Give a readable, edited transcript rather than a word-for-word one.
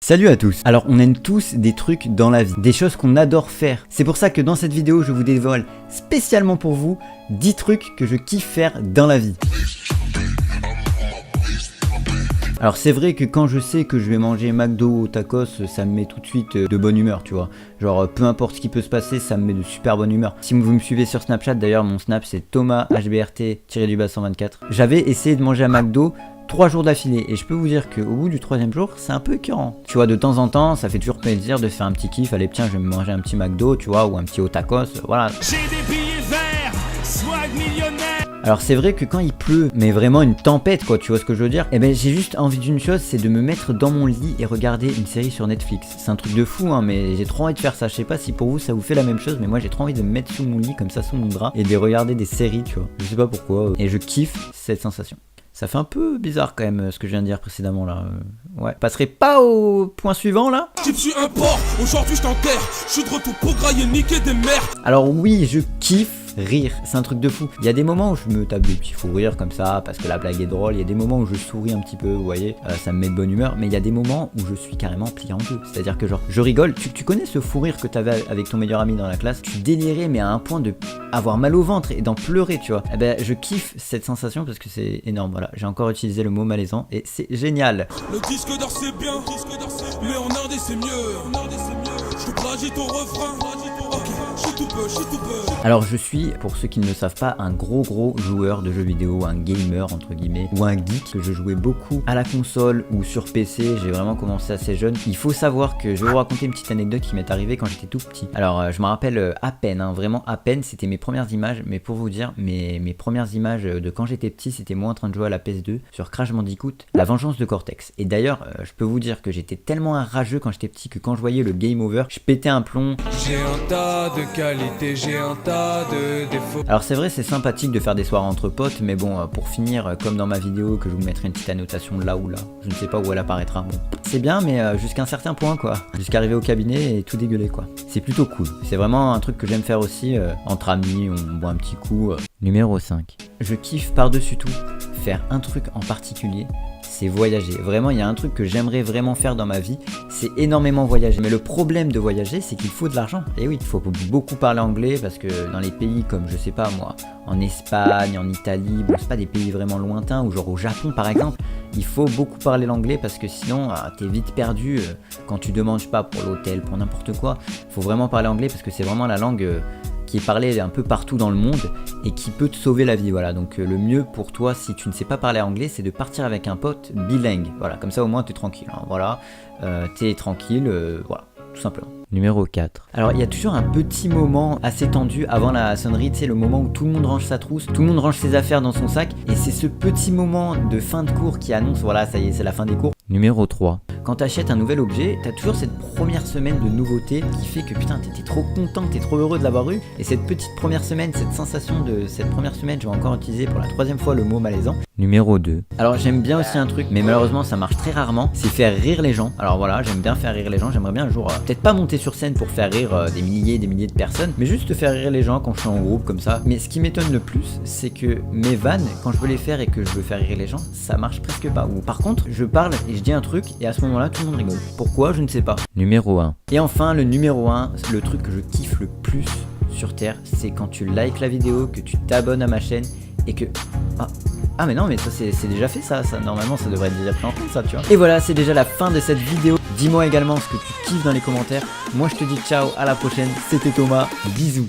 Salut à tous. Alors on aime tous des trucs dans la vie, des choses qu'on adore faire. C'est pour ça que dans cette vidéo je vous dévoile spécialement pour vous 10 trucs que je kiffe faire dans la vie. Alors c'est vrai que quand je sais que je vais manger McDo ou tacos, ça me met tout de suite de bonne humeur, tu vois. Genre peu importe ce qui peut se passer, ça me met de super bonne humeur. Si vous me suivez sur Snapchat, d'ailleurs mon Snap c'est Thomas HBRT-124. J'avais essayé de manger à McDo 3 jours d'affilée et je peux vous dire qu'au bout du 3e jour c'est un peu écœurant. Tu vois, de temps en temps ça fait toujours plaisir de faire un petit kiff. Allez tiens, je vais me manger un petit McDo, tu vois, ou un petit tacos, voilà. J'ai des billets verts, swag millionnaire. Alors c'est vrai que quand il pleut, mais vraiment une tempête quoi, tu vois ce que je veux dire, et ben j'ai juste envie d'une chose, c'est de me mettre dans mon lit et regarder une série sur Netflix. C'est un truc de fou hein, mais j'ai trop envie de faire ça. Je sais pas si pour vous ça vous fait la même chose, mais moi j'ai trop envie de me mettre sous mon lit comme ça, sous mon drap, et de regarder des séries, tu vois. Je sais pas pourquoi, et je kiffe cette sensation. Ça fait un peu bizarre quand même ce que je viens de dire précédemment là. Ouais. Passerai pas au point suivant là. Je suis un porc, aujourd'hui je t'enterre. Je suis de retour pour grailler, niquer des merdes. Alors oui, je kiffe rire, c'est un truc de fou. Il y a des moments où je me tape des petits fous rires comme ça parce que la blague est drôle. Il y a des moments où je souris un petit peu, vous voyez, ça me met de bonne humeur. Mais il y a des moments où je suis carrément plié en deux. C'est-à-dire que genre, je rigole. Tu connais ce fou rire que t'avais avec ton meilleur ami dans la classe? Tu délirais mais à un point de avoir mal au ventre et d'en pleurer, tu vois. Eh ben, je kiffe cette sensation parce que c'est énorme. Voilà, j'ai encore utilisé le mot malaisant et c'est génial. Le disque d'or c'est bien, mais en indé c'est mieux. Je plagie ton refrain. Alors je suis, pour ceux qui ne le savent pas, un gros joueur de jeux vidéo, un gamer entre guillemets, ou un geek. Je jouais beaucoup à la console ou sur PC, j'ai vraiment commencé assez jeune. Il faut savoir que je vais vous raconter une petite anecdote qui m'est arrivée quand j'étais tout petit. Alors je me rappelle à peine, hein, vraiment à peine, c'était mes premières images, mais pour vous dire, mes premières images de quand j'étais petit, c'était moi en train de jouer à la PS2 sur Crash Bandicoot, La Vengeance de Cortex. Et d'ailleurs, je peux vous dire que j'étais tellement un rageux quand j'étais petit que quand je voyais le game over, je pétais un plomb. J'ai un tas de qualité, j'ai un tas de défauts. Alors c'est vrai, c'est sympathique de faire des soirées entre potes, mais bon, pour finir, comme dans ma vidéo que je vous mettrai une petite annotation là ou là, je ne sais pas où elle apparaîtra, bon, c'est bien, mais jusqu'à un certain point quoi, jusqu'à arriver au cabinet et tout dégueuler quoi. C'est plutôt cool, c'est vraiment un truc que j'aime faire aussi, entre amis, on boit un petit coup. Numéro 5. Je kiffe par-dessus tout faire un truc en particulier, c'est voyager. Vraiment, il y a un truc que j'aimerais vraiment faire dans ma vie, c'est énormément voyager. Mais le problème de voyager, c'est qu'il faut de l'argent. Et oui, il faut beaucoup parler anglais parce que dans les pays comme, je sais pas moi, en Espagne, en Italie, bon, c'est pas des pays vraiment lointains, ou genre au Japon par exemple, il faut beaucoup parler l'anglais parce que sinon, t'es vite perdu quand tu demandes, je sais pas, pour l'hôtel, pour n'importe quoi. Il faut vraiment parler anglais parce que c'est vraiment la langue qui est parlée un peu partout dans le monde et qui peut te sauver la vie, voilà. Donc le mieux pour toi si tu ne sais pas parler anglais, c'est de partir avec un pote bilingue, voilà, comme ça au moins t'es tranquille, hein, voilà, t'es tranquille, voilà, tout simplement. Numéro 4. Alors il y a toujours un petit moment assez tendu avant la sonnerie, tu sais, le moment où tout le monde range sa trousse, tout le monde range ses affaires dans son sac, et c'est ce petit moment de fin de cours qui annonce, voilà, ça y est, c'est la fin des cours. Numéro 3. Quand tu achètes un nouvel objet, tu as toujours cette première semaine de nouveauté qui fait que putain, t'es trop content, t'es trop heureux de l'avoir eu. Et cette petite première semaine, cette sensation de cette première semaine, je vais encore utiliser pour la 3e fois le mot malaisant. Numéro 2. Alors j'aime bien aussi un truc, mais malheureusement ça marche très rarement, c'est faire rire les gens. Alors voilà, j'aime bien faire rire les gens, j'aimerais bien un jour, peut-être pas monter sur scène pour faire rire des milliers de personnes, mais juste faire rire les gens quand je suis en groupe comme ça. Mais ce qui m'étonne le plus, c'est que mes vannes, quand je veux les faire et que je veux faire rire les gens, ça marche presque pas. Ou par contre, je parle et je dis un truc et à ce moment-là, tout le monde rigole. Pourquoi? Je ne sais pas. Numéro 1. Et enfin, le numéro 1, le truc que je kiffe le plus sur Terre, c'est quand tu likes la vidéo, que tu t'abonnes à ma chaîne et que... Ah mais non, mais ça c'est déjà fait ça, normalement ça devrait être déjà pris en compte ça, tu vois. Et voilà, c'est déjà la fin de cette vidéo. Dis-moi également ce que tu kiffes dans les commentaires. Moi je te dis ciao, à la prochaine, c'était Thomas, bisous.